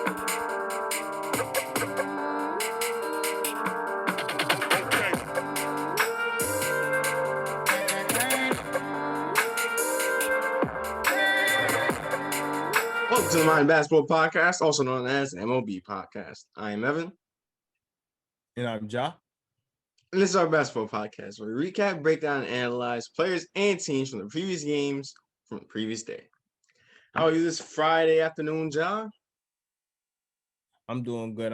Welcome to the Mind Basketball Podcast, also known as M.O.B Podcast. I am Evan. And I'm Ja. And this is our basketball podcast where we recap, break down, and analyze players and teams from the previous games from the previous day. How are you this Friday afternoon, Ja? I'm doing good.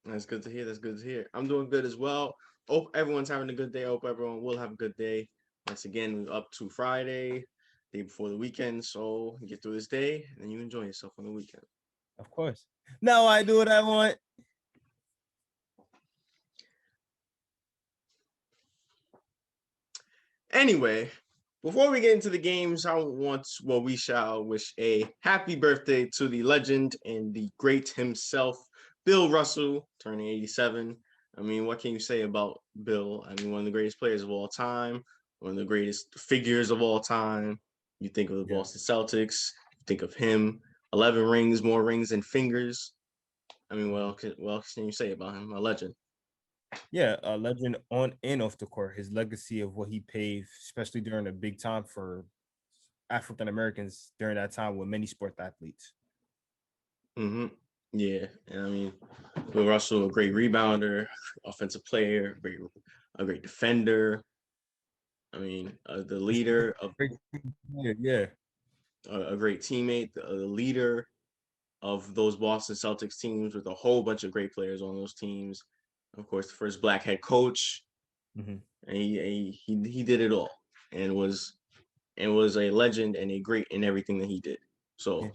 That's good to hear. I'm doing good as well. Hope everyone's having a good day. Hope everyone will have a good day. Once again, we're up to Friday, day before the weekend. So you get through this day and then you enjoy yourself on the weekend. Of course. Now I do what I want. Anyway, before we get into the games, we shall wish a happy birthday to the legend and the great himself, Bill Russell, turning 87. I mean, what can you say about Bill? I mean, one of the greatest players of all time, one of the greatest figures of all time. You think of the Boston Celtics, you think of him, 11 rings, more rings than fingers. I mean, what else can you say about him? A legend. Yeah, a legend on and off the court. His legacy of what he paved, especially during the big time for African Americans during that time with many sport athletes. Mm-hmm. Yeah, and I mean, Bill Russell, a great rebounder, offensive player, a great defender. I mean, the leader of a great teammate, the leader of those Boston Celtics teams with a whole bunch of great players on those teams. Of course, the first black head coach, and he did it all, and was a legend and a great in everything that he did. So,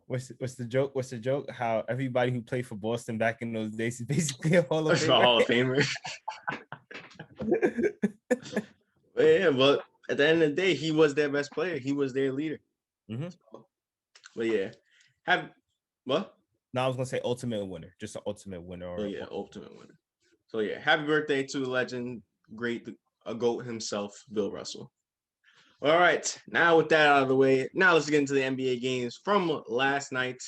what's the joke? How everybody who played for Boston back in those days is basically a Hall of Famer. Hall of Famer. Yeah, but at the end of the day, he was their best player. He was their leader. So, but yeah, what? No, I was gonna say ultimate winner, just an ultimate winner. Ultimate winner. So yeah, happy birthday to the legend, a GOAT himself, Bill Russell. All right, now with that out of the way, now let's get into the NBA games from last night,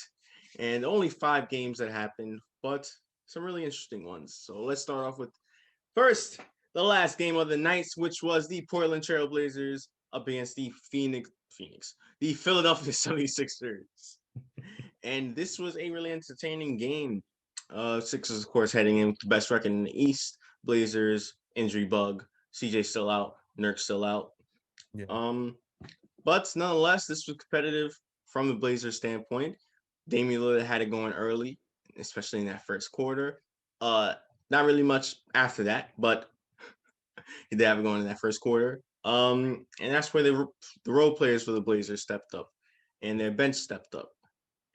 and only 5 games that happened, but some really interesting ones. So let's start off with first the last game of the night, which was the Portland Trail Blazers up against the the Philadelphia 6ixers. And this was a really entertaining game. Sixers, of course, heading in with the best record in the East. Blazers, injury bug. CJ still out. Nurk still out. Yeah. But nonetheless, this was competitive from the Blazers standpoint. Damian Lillard had it going early, especially in that first quarter. Not really much after that, but he did have it going in that first quarter. And that's where the role players for the Blazers stepped up, and their bench stepped up,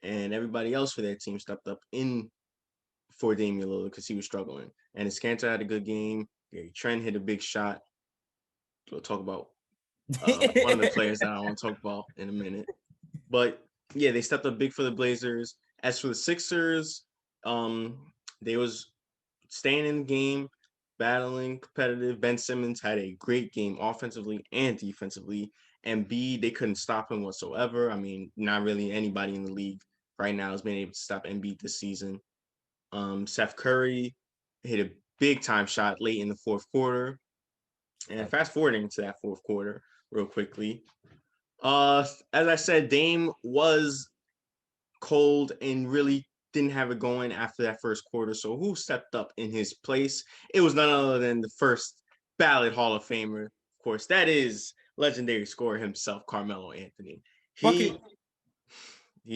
and everybody else for their team stepped up for Damian Lillard because he was struggling. And Escanter had a good game. Gary Trent hit a big shot. We'll talk about one of the players that I want to talk about in a minute. But yeah, they stepped up big for the Blazers. As for the Sixers, they was staying in the game, battling, competitive. Ben Simmons had a great game offensively and defensively. Embiid, they couldn't stop him whatsoever. I mean, not really anybody in the league right now has been able to stop Embiid this season. Seth Curry hit a big time shot late in the fourth quarter. And fast forwarding to that fourth quarter real quickly. As I said, Dame was cold and really didn't have it going after that first quarter. So who stepped up in his place? It was none other than the first ballot Hall of Famer. Of course, that is legendary scorer himself, Carmelo Anthony. He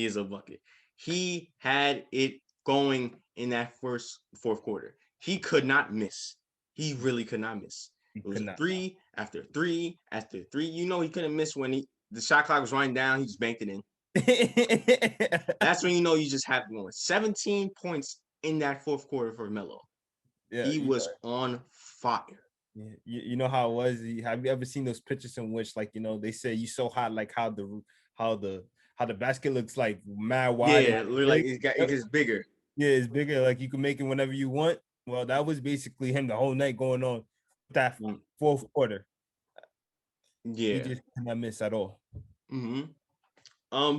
is a bucket. He had it going in that fourth quarter. He could not miss. He really could not miss. It was 3 after 3 after 3. You know he couldn't miss when the shot clock was running down. He just banked it in. That's when you know you just have going. 17 points in that fourth quarter for Melo. Yeah, he was on fire. Yeah, you know how it was. Have you ever seen those pictures in which, like, you know, they say you so hot, like how the basket looks like mad wide. Yeah, like it's bigger. Yeah, it's bigger. Like you can make it whenever you want. Well, that was basically him the whole night going on that fourth quarter. Yeah, he just did not miss at all. Mm-hmm.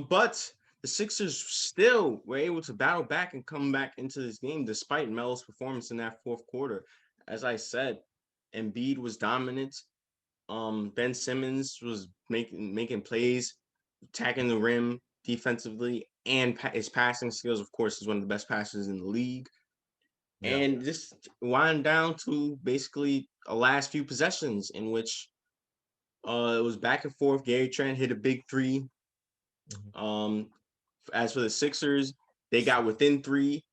But the Sixers still were able to battle back and come back into this game despite Melo's performance in that fourth quarter. As I said, Embiid was dominant. Ben Simmons was making plays, attacking the rim defensively, and his passing skills, of course, is one of the best passers in the league. Yeah. And this wound down to basically a last few possessions in which it was back and forth. Gary Trent hit a big three. Mhm. As for the Sixers, they got within three.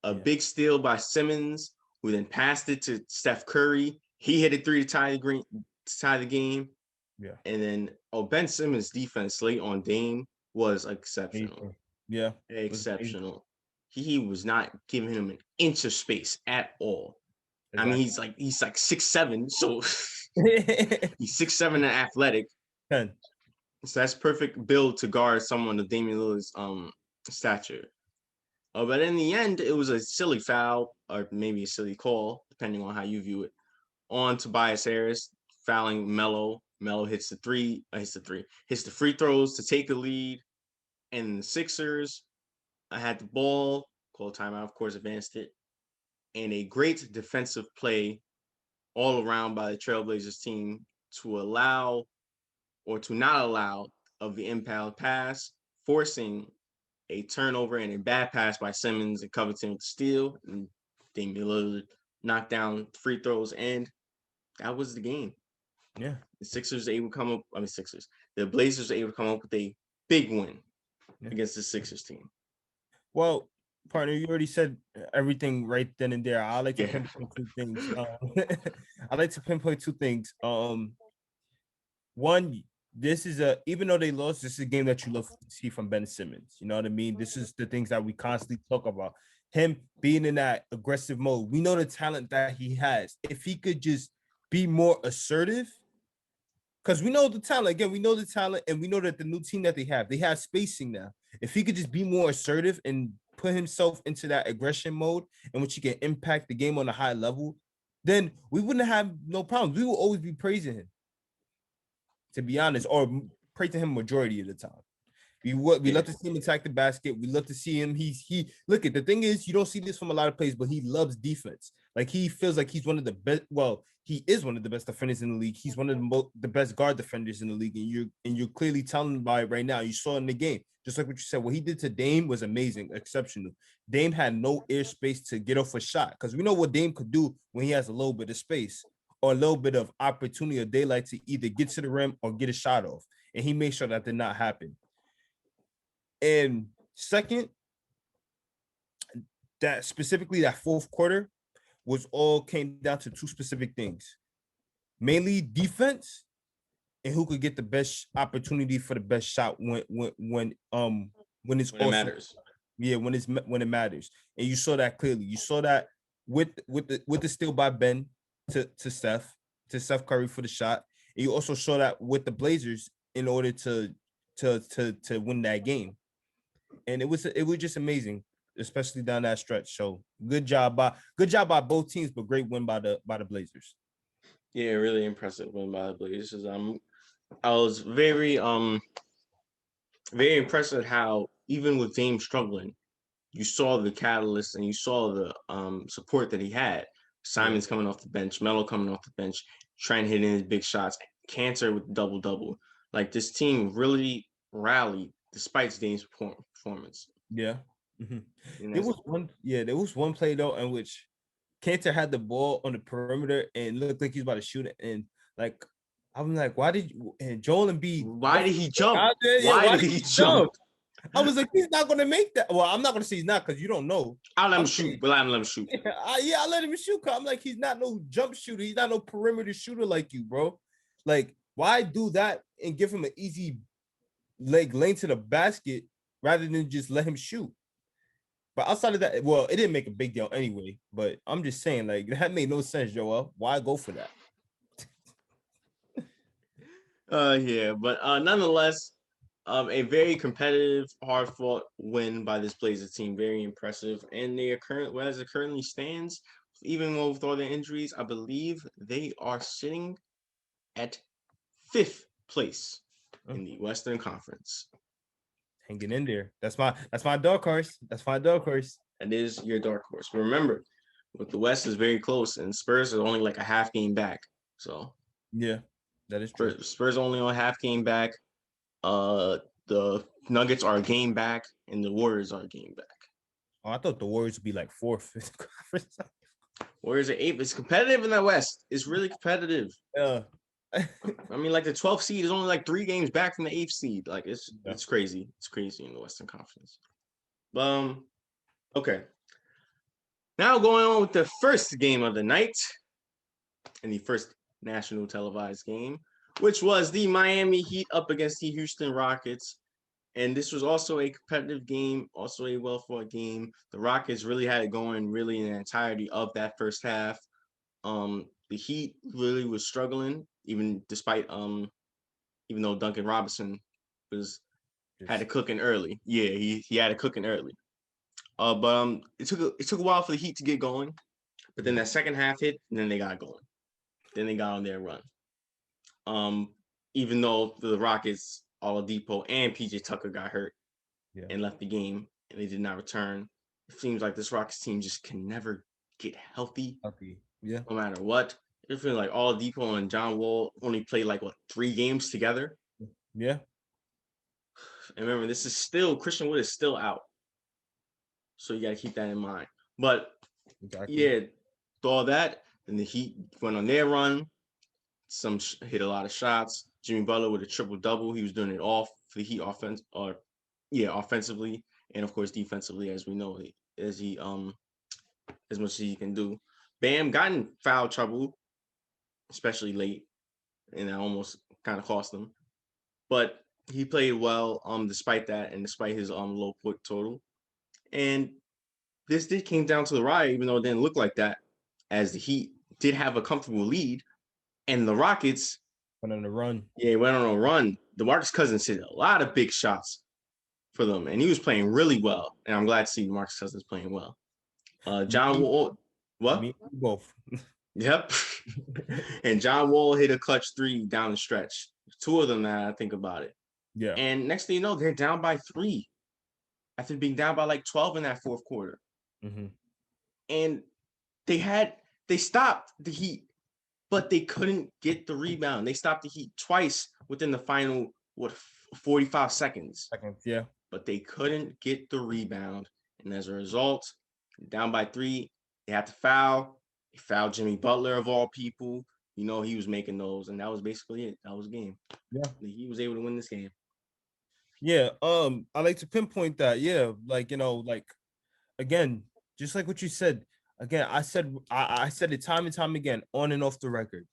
A Yeah. big steal by Simmons, who then passed it to Steph Curry. He hit a three to tie the game. Yeah. And then, Ben Simmons' defense late on Dame was exceptional. Amazing. Yeah. It was amazing. Exceptional. He was not giving him an inch of space at all. I mean, Exactly. he's like 6'7", so he's 6'7" and athletic. 10. So that's perfect build to guard someone of Damian Lillard's stature. But in the end, it was a silly foul, or maybe a silly call, depending on how you view it, on Tobias Harris, fouling Melo. Melo hits the free throws to take the lead. And the Sixers, I had the ball, called timeout, of course, advanced it. And a great defensive play all around by the Trailblazers team to allow or to not allow of the impound pass, forcing a turnover and a bad pass by Simmons and Covington with the steal. And Damian Lillard knocked down free throws, and that was the game. Yeah. The Sixers able to come up. I mean, Sixers. The Blazers were able to come up with a big win against the Sixers team. Well, partner, you already said everything right then and there. I like to Yeah. pinpoint two things. I like to pinpoint two things. One, this is even though they lost, this is a game that you love to see from Ben Simmons. You know what I mean? This is the things that we constantly talk about. Him being in that aggressive mode. We know the talent that he has. If he could just be more assertive, because we know the talent. Again, we know the talent, and we know that the new team that they have spacing now. If he could just be more assertive and put himself into that aggression mode in which he can impact the game on a high level, then we wouldn't have no problems. We will always be praising him, to be honest, or praising him majority of the time. We love to see him attack the basket. We love to see him. He look at the thing is you don't see this from a lot of players, but he loves defense. Like he feels like he's one of the best. Well, he is one of the best defenders in the league. He's one of the best guard defenders in the league, and you're clearly telling by it right now. You saw in the game, just like what you said. What he did to Dame was amazing, exceptional. Dame had no airspace to get off a shot because we know what Dame could do when he has a little bit of space or a little bit of opportunity or daylight to either get to the rim or get a shot off, and he made sure that did not happen. And second, that specifically that fourth quarter was all came down to two specific things. Mainly defense and who could get the best opportunity for the best shot when it's When it also matters. yeah, when it matters. And you saw that clearly. You saw that with the steal by Ben to Steph Curry for the shot. And you also saw that with the Blazers in order to win that game. And it was just amazing, especially down that stretch. So good job by both teams, but great win by the Blazers. Yeah, really impressive win by the Blazers. I was very impressed at how even with Dame struggling, you saw the catalyst and you saw the support that he had. Simon's coming off the bench, Melo coming off the bench, trying to hit in his big shots, Cantor with double. Like this team really rallied despite Dame's performance. Yeah. Mm-hmm. There was one play though in which Cantor had the ball on the perimeter and looked like he was about to shoot it. And like I'm like, why did you and Joel Embiid? Why did he jump? Why did he jump? I was like, he's not gonna make that. Well, I'm not gonna say he's not because you don't know. I'll let him shoot, but I'll let him shoot. Yeah, I let him shoot. I'm like, he's not no jump shooter. He's not no perimeter shooter like you, bro. Like, why do that and give him an easy lane to the basket rather than just let him shoot? But outside of that, well, it didn't make a big deal anyway. But I'm just saying, like, that made no sense, Joel. Why go for that? Yeah, but nonetheless, a very competitive, hard-fought win by this Blazers team. Very impressive, and they are as it currently stands, even with all the injuries, I believe they are sitting at 5th place in the Western Conference. hanging in there. That's my dark horse. That's my dark horse. That is your dark horse. But remember, with the West is very close, and Spurs are only like a half game back. So Yeah, that is true. Spurs only on a half game back. The Nuggets are a game back, and the Warriors are a game back. Oh, I thought the Warriors would be like fourth. Warriors are eighth. It's competitive in the West. It's really competitive. Yeah. I mean, like the 12th seed is only like 3 games back from the 8th seed. Like it's crazy. It's crazy in the Western Conference. Okay. Now going on with the first game of the night, and the first national televised game, which was the Miami Heat up against the Houston Rockets. And this was also a competitive game, also a well-fought game. The Rockets really had it going really in the entirety of that first half. The Heat really was struggling, even though Duncan Robinson had it cooking early. Yeah, he had it cooking early. But it took a while for the Heat to get going. But then that second half hit, and then they got going. Then they got on their run. Even though the Rockets, Oladipo and PJ Tucker got hurt and left the game, and they did not return. It seems like this Rockets team just can never get healthy. Yeah. No matter what. It feels like Oladipo and John Wall only played 3 games together. Yeah. And remember, this is still Christian Wood is still out. So you got to keep that in mind. But yeah, with all that, and the Heat went on their run. Some hit a lot of shots. Jimmy Butler with a triple-double. He was doing it all for the Heat offensively, and of course defensively, as we know, as much as he can do. Bam got in foul trouble, especially late, and that almost kind of cost him. But he played well, despite that, and despite his low point total. And this came down to the wire, even though it didn't look like that, as the Heat did have a comfortable lead, and the Rockets went on a run. Yeah, went on a run. DeMarcus Cousins hit a lot of big shots for them, and he was playing really well. And I'm glad to see DeMarcus Cousins playing well. John Wall, what? Me, both. Yep. And John Wall hit a clutch 3 down the stretch. 2 of them now I think about it. Yeah. And next thing you know, they're down by 3 after being down by 12 in that fourth quarter. Mm-hmm. And they stopped the Heat, but they couldn't get the rebound. They stopped the Heat twice within the final 45 seconds. Yeah. But they couldn't get the rebound, and as a result, down by 3, they had to foul. They fouled Jimmy Butler of all people. You know, he was making those, and that was basically it. That was the game. Yeah, he was able to win this game. Yeah, I like to pinpoint that. Yeah, again, just like what you said. Again, I said it time and time again, on and off the record.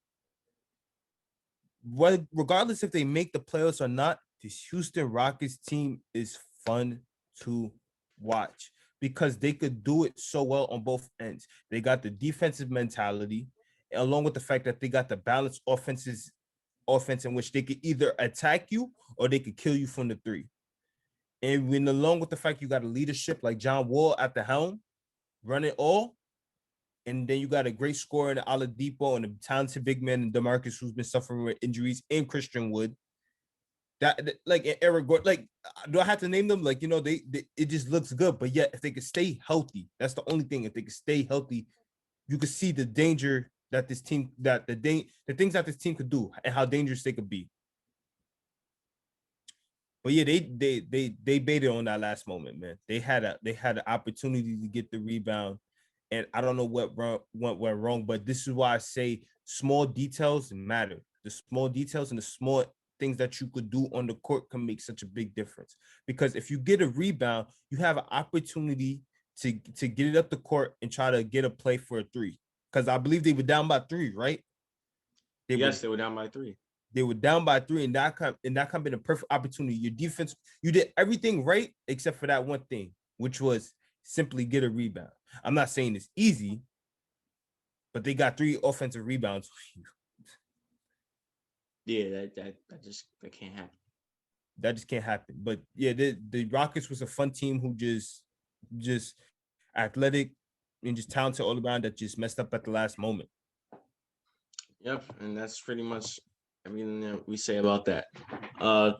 Regardless if they make the playoffs or not, this Houston Rockets team is fun to watch because they could do it so well on both ends. They got the defensive mentality, along with the fact that they got the balanced offense in which they could either attack you or they could kill you from the 3. And when along with the fact you got a leadership like John Wall at the helm, run it all, and then you got a great scorer in Oladipo and a talented big man in DeMarcus who's been suffering with injuries, and Christian Wood. That Eric Gordon, do I have to name them? They it just looks good. But yet, if they could stay healthy, that's the only thing. If they could stay healthy, you could see the danger that this team, the things that this team could do and how dangerous they could be. But yeah, they baited on that last moment, man. They had an opportunity to get the rebound, and I don't know what went wrong. But this is why I say small details matter. The small details and the small things that you could do on the court can make such a big difference. Because if you get a rebound, you have an opportunity to get it up the court and try to get a play for a 3. Because I believe they were down by 3, right? They were down by 3. They were down by 3, and that could have been a perfect opportunity. Your defense, you did everything right except for that one thing, which was simply get a rebound. I'm not saying it's easy, but they got 3 offensive rebounds. Yeah, that can't happen. That just can't happen. But yeah, the Rockets was a fun team who just athletic and just talented all around that just messed up at the last moment. Yep, and that's pretty much everything that we say about that.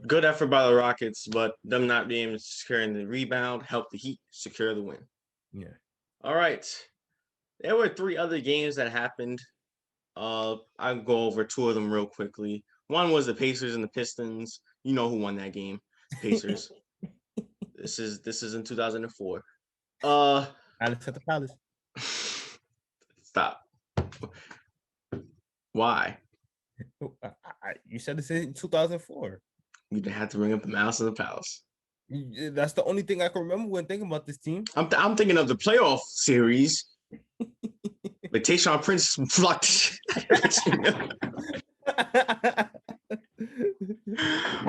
Good effort by the Rockets, but them not being able to secure the rebound helped the Heat secure the win. Yeah. All right. There were 3 other games that happened. I'll go over 2 of them real quickly. One was the Pacers and the Pistons. You know who won that game? Pacers. This is in 2004. Alex at the Palace. Stop. Why? You said this in 2004. You didn't have to bring up the Mouse in the Palace. That's the only thing I can remember when thinking about this team. I'm thinking of the playoff series. Like Tayshaun Prince flocked.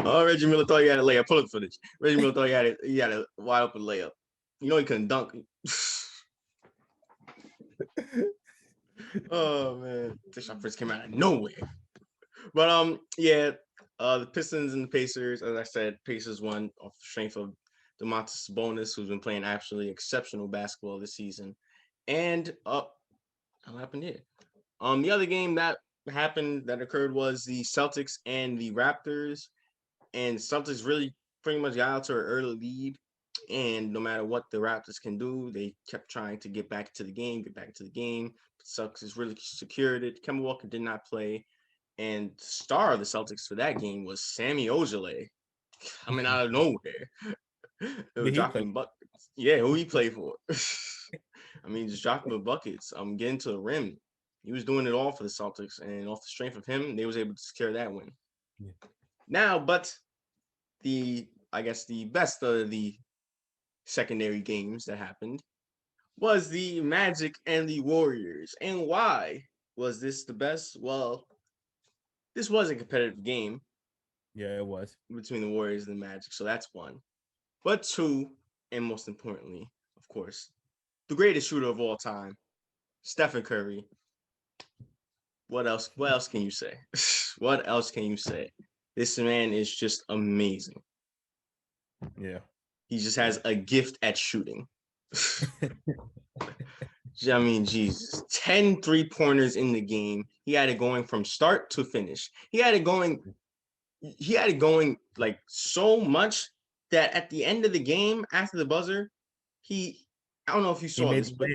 Oh, Reggie Miller thought he had a layup. Pull up footage. Reggie Miller thought he had a wide open layup. You know he couldn't dunk. Oh man, Tayshaun Prince came out of nowhere. But the Pistons and the Pacers, as I said, Pacers won off the strength of Domantas Sabonis, who's been playing absolutely exceptional basketball this season. And what happened here? The other game that occurred was the Celtics and the Raptors. And Celtics really pretty much got out to an early lead. And no matter what the Raptors can do, they kept trying to get back to the game. Celtics really secured it. Kemba Walker did not play. And the star of the Celtics for that game was Sammy Ojeleye. Coming out of nowhere. Dropping buckets. Yeah, who he played for? I mean, just dropping the buckets. Getting to the rim. He was doing it all for the Celtics, and off the strength of him, they was able to secure that win. Yeah. Now, but the best of the secondary games that happened was the Magic and the Warriors. And why was this the best? Well, this was a competitive game. Yeah, it was. Between the Warriors and the Magic. So that's one. But 2, and most importantly, of course, the greatest shooter of all time, Stephen Curry. What else can you say? What else can you say? This man is just amazing. Yeah. He just has a gift at shooting. I mean, Jesus. 10 3-pointers in the game. He had it going from start to finish. He had it going like so much that at the end of the game, after the buzzer, I don't know if you saw this, but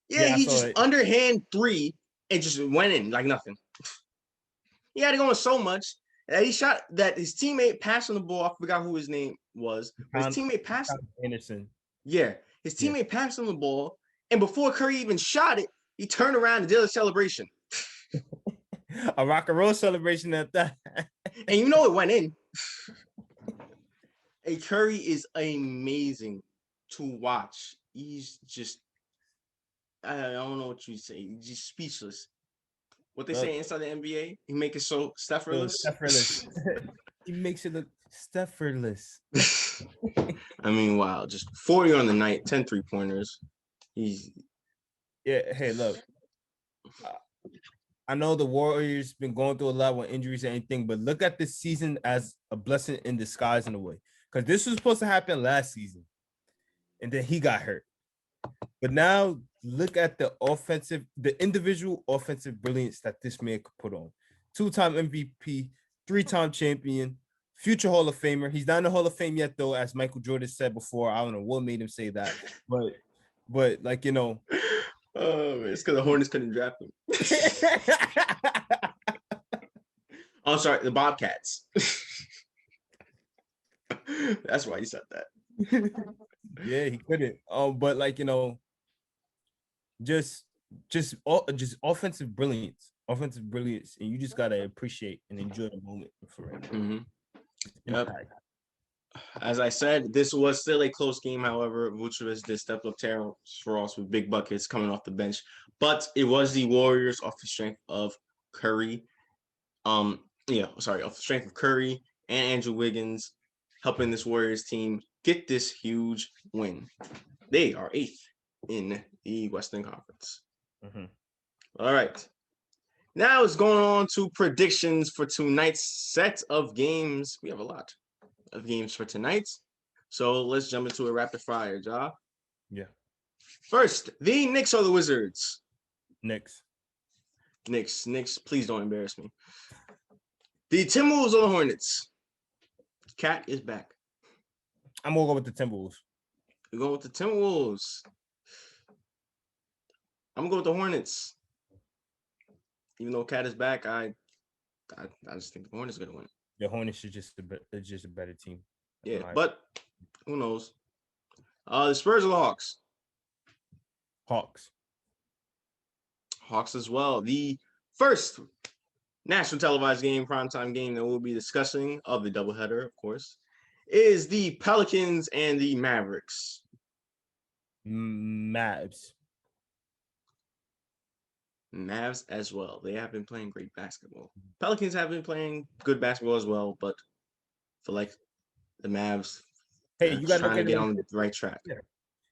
he just underhand 3 and just went in like nothing. He had it going so much that he shot that his teammate passed on the ball. I forgot who his name was. His teammate passed. Anderson. Yeah, his teammate passed on the ball, and before Curry even shot it, he turned around and did a celebration. A rock and roll celebration at that. And you know it went in. Hey, Curry is amazing to watch. He's just, I don't know what you say. He's just speechless. What they say inside the NBA, he make it so Steph-erless. He makes it look Steph-erless. I mean, wow. Just 40 on the night, 10 3-pointers. Hey, look. I know the Warriors been going through a lot with injuries and anything, but look at this season as a blessing in disguise in a way. Because this was supposed to happen last season. And then he got hurt. But now look at the individual offensive brilliance that this man could put on. 2-time MVP, 3-time champion, future Hall of Famer. He's not in the Hall of Fame yet, though, as Michael Jordan said before. I don't know what made him say that. But like, you know. Oh, man, it's because the Hornets couldn't draft him. Oh, sorry, the Bobcats. That's why he said that. Yeah, he couldn't. But like, you know, just offensive brilliance, and you just gotta appreciate and enjoy the moment for right now. Mm-hmm. Yep. As I said, this was still a close game. However, Vucevic did step up Terrence Ross with big buckets coming off the bench, but it was the Warriors off the strength of Curry. Off the strength of Curry and Andrew Wiggins, helping this Warriors team get this huge win. They are 8th in the Western Conference. Mm-hmm. All right. Now it's going on to predictions for tonight's set of games. We have a lot of games for tonight. So let's jump into a rapid fire, Ja. Yeah. First, the Knicks or the Wizards? Knicks. Knicks, please don't embarrass me. The Timberwolves or the Hornets? Cat is back. I'm gonna go with the Timberwolves. We're going with the Timberwolves. I'm gonna go with the Hornets. Even though Cat is back, I just think the Hornets are gonna win. The Hornets are just a better team. Yeah, but who knows? The Spurs or the Hawks? Hawks. Hawks as well. The first national televised game, primetime game that we'll be discussing of the doubleheader, of course, is the Pelicans and the Mavericks. Mavs. Mavs as well. They have been playing great basketball. Pelicans have been playing good basketball as well, but for like the Mavs, Hey, you gotta trying to look at get it on the right track. Yeah.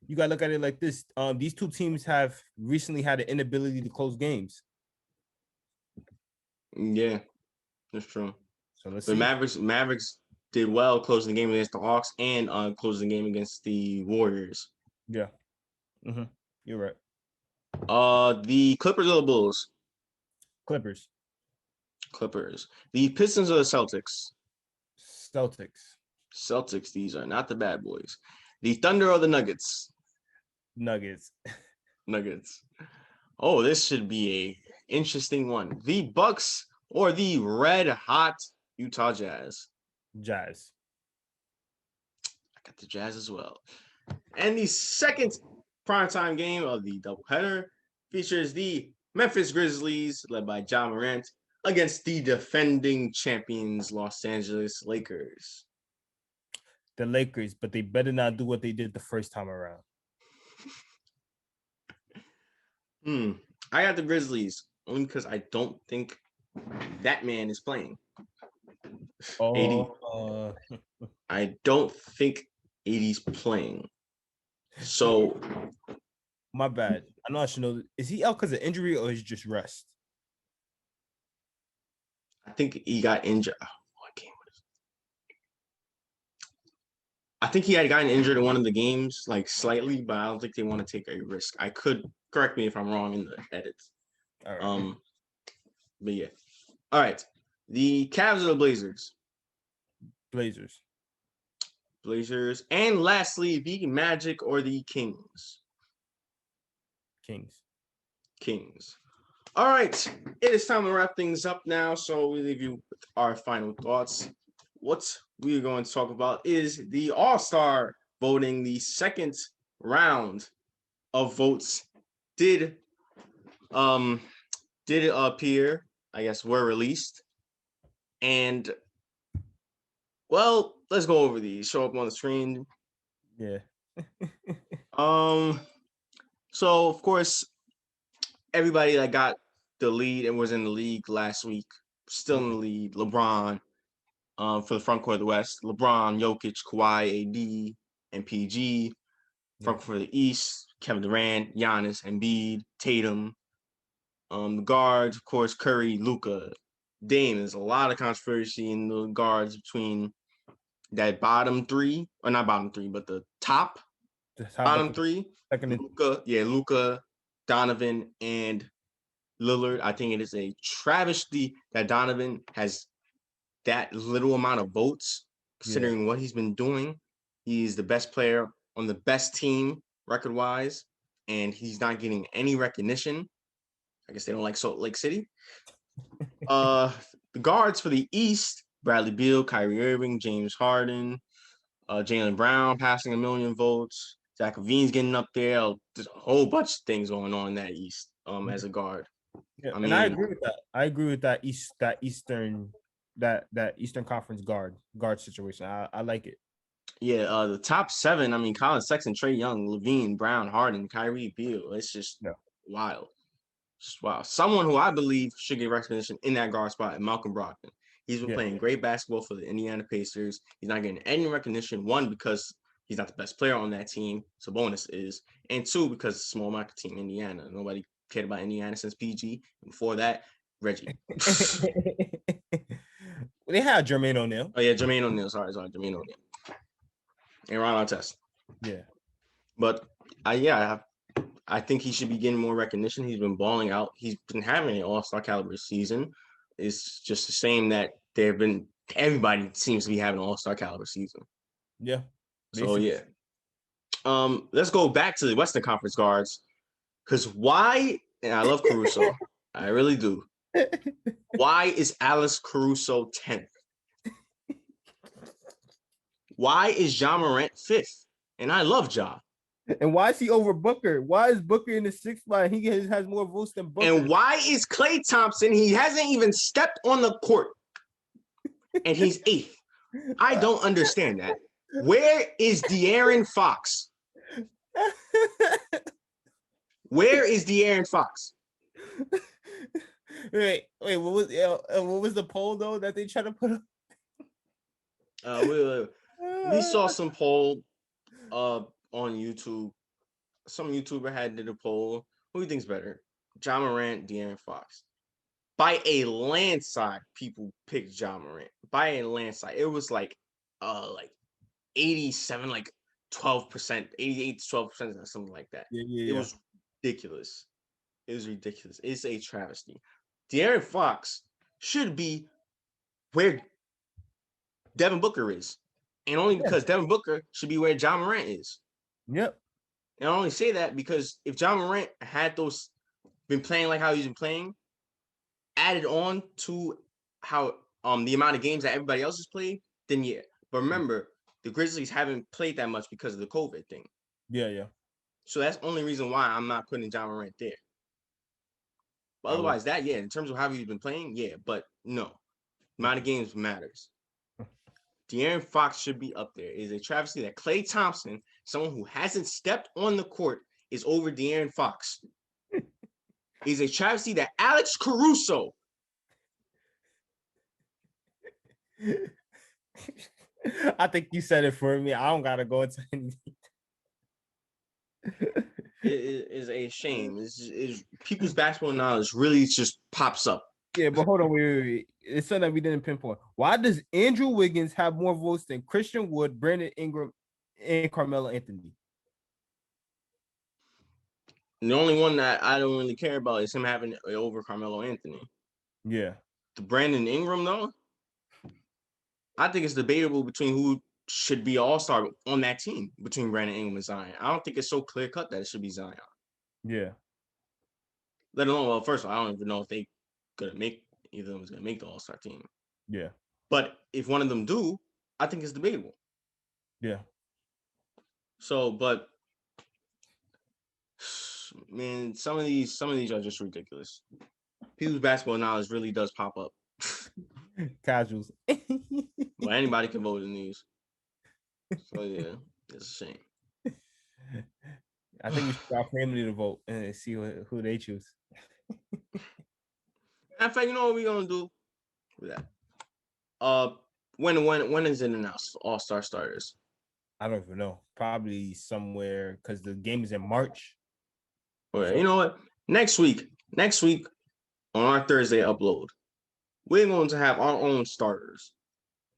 You gotta look at it like this. These two teams have recently had an inability to close games. Yeah, that's true. So let's The see. Mavericks did well closing the game against the Hawks and closing the game against the Warriors. Yeah. Mm-hmm. You're right. The Clippers or the Bulls? Clippers. Clippers. The Pistons or the Celtics? Celtics. Celtics. These are not the bad boys. The Thunder or the Nuggets? Nuggets. Nuggets. Oh, this should be a interesting one. The Bucks or the red hot Utah Jazz? Jazz. I got the Jazz as well. And the second primetime game of the doubleheader features the Memphis Grizzlies, led by Ja Morant, against the defending champions Los Angeles Lakers. The Lakers, but they better not do what they did the first time around. I got the Grizzlies only because I don't think that man is playing. Oh, I don't think AD's playing. So my bad. I know I should know. Is he out because of injury or is just rest? I think he got injured. What game was it? I think he had gotten injured in one of the games, like slightly, but I don't think they want to take a risk. I could correct me if I'm wrong in the edits. All right. But yeah. All right. The Cavs or the Blazers? Blazers. Blazers. And lastly, the Magic or the Kings? Kings. Kings. All right. It is time to wrap things up now. So we leave you with our final thoughts. What we're going to talk about is the All-Star voting. The second round of votes did appear, I guess, were released. And well, let's go over these. Show up on the screen. Yeah. So of course, everybody that got the lead and was in the league last week, still in the lead. LeBron, for the front court of the West. LeBron, Jokic, Kawhi, AD, and PG. Front court for the East, Kevin Durant, Giannis, Embiid, Tatum. The guards, of course, Curry, Luka, Dame. There's a lot of controversy in the guards between that bottom three, or not bottom three, but the top bottom three. Luka, Donovan, and Lillard. I think it is a travesty that Donovan has that little amount of votes, considering what he's been doing. He's the best player on the best team record-wise, and he's not getting any recognition. I guess they don't like Salt Lake City. The guards for the East, Bradley Beal, Kyrie Irving, James Harden, Jaylen Brown passing 1 million votes. Zach LaVine's getting up there. There's a whole bunch of things going on in that East as a guard. Yeah, I mean, I agree with that. I agree with that Eastern Conference guard situation. I like it. Yeah, the top 7, I mean, Colin Sexton, Trae Young, LaVine, Brown, Harden, Kyrie, Beal. It's just wild. Just wow. Someone who I believe should get recognition in that guard spot, Malcolm Brogdon. He's been playing great basketball for the Indiana Pacers. He's not getting any recognition, one, because he's not the best player on that team. Sabonis is. And two, because it's a small market team, Indiana. Nobody cared about Indiana since PG. And before that, Reggie. They had Jermaine O'Neal. Oh, yeah, Jermaine O'Neal. Sorry, Jermaine O'Neal. And Ron Artest. Yeah. But, I think he should be getting more recognition. He's been balling out. He's been having an all-star caliber season. It's just the same that they've been everybody seems to be having an all-star caliber season. Yeah. So Basically. yeah. Let's go back to the Western Conference guards. Because why, and I love Caruso. I really do. Why is Alex Caruso 10th? Why is Ja Morant 5th? And I love Ja. And why is he over Booker? Why is Booker in the 6th spot? He has more votes than Booker. And why is Klay Thompson? He hasn't even stepped on the court. And he's 8th. I don't understand that. Where is De'Aaron Fox? Where is De'Aaron Fox? Wait, what was the poll though that they tried to put up? We saw some poll on YouTube. Some YouTuber did a poll. Who do you think's better? Ja Morant, De'Aaron Fox. By a landslide, people picked Ja Morant. By a landslide. It was like 87, like 12%, 88 to 12%, something like that. Yeah. It was ridiculous. It was ridiculous. It's a travesty. De'Aaron Fox should be where Devin Booker is. And only because Devin Booker should be where Ja Morant is. Yep. And I only say that because if Ja Morant had been playing like how he's been playing, added on to how the amount of games that everybody else has played, then yeah. But remember, the Grizzlies haven't played that much because of the COVID thing. Yeah. So that's the only reason why I'm not putting Ja Morant there. But otherwise, in terms of how he's been playing, yeah. But no, amount of games matters. De'Aaron Fox should be up there. It is a travesty that Klay Thompson, someone who hasn't stepped on the court, is over De'Aaron Fox. It is a travesty that Alex Caruso. I think you said it for me. I don't gotta go into anything. It is a shame. It's people's basketball knowledge really just pops up. Yeah, but hold on, wait. It's something that we didn't pinpoint. Why does Andrew Wiggins have more votes than Christian Wood, Brandon Ingram, and Carmelo Anthony? The only one that I don't really care about is him having it over Carmelo Anthony. Yeah. The Brandon Ingram, though, I think it's debatable between who should be all-star on that team between Brandon Ingram and Zion. I don't think it's so clear-cut that it should be Zion. Yeah. Let alone, well, first of all, I don't even know if either of them is gonna make the all-star team. Yeah. But if one of them do, I think it's debatable. Yeah. So, but man, some of these are just ridiculous. People's basketball knowledge really does pop up. Casuals. Well, anybody can vote in these. So yeah, it's a shame. I think we should our family to vote and see who they choose. In fact, you know what we're gonna do with that? When is it announced? All-star starters. I don't even know. Probably somewhere because the game is in March. Okay, you know what? Next week on our Thursday upload, we're going to have our own starters.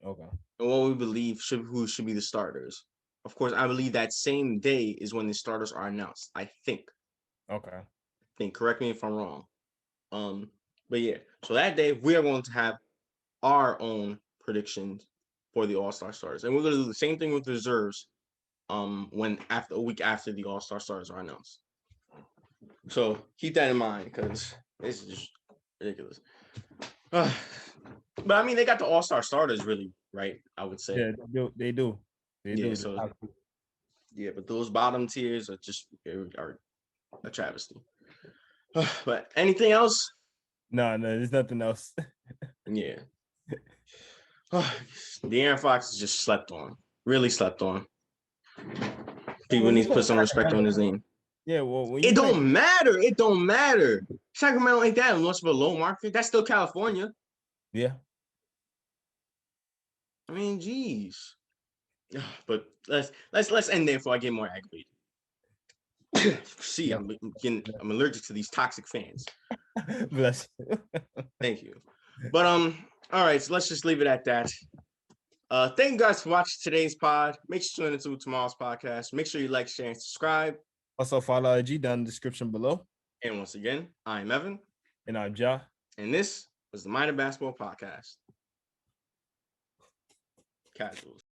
Okay. And what we believe who should be the starters. Of course, I believe that same day is when the starters are announced. I think. Okay. Correct me if I'm wrong. But yeah, so that day we are going to have our own predictions for the All-Star starters, and we're going to do the same thing with the reserves. When after a week after the All-Star starters are announced. So keep that in mind because this is just ridiculous. But I mean, they got the All-Star starters really right. I would say. Yeah, they do. They do. So, yeah, but those bottom tiers are a travesty. But anything else? No, there's nothing else. Yeah. De'Aaron Fox is just slept on. Really slept on. People need to put some respect on his name. Yeah, well, it don't matter. It don't matter. Sacramento ain't that much of a low market. That's still California. Yeah. I mean, geez. But let's end there before I get more aggravated. See, I'm allergic to these toxic fans. Bless you. Thank you. But all right, so let's just leave it at that. Thank you guys for watching today's pod. Make sure you tune into tomorrow's podcast. Make sure you like, share, and subscribe. Also follow IG down in the description below. And once again, I'm Evan. And I'm Ja. And this was the Minor Basketball Podcast. casuals.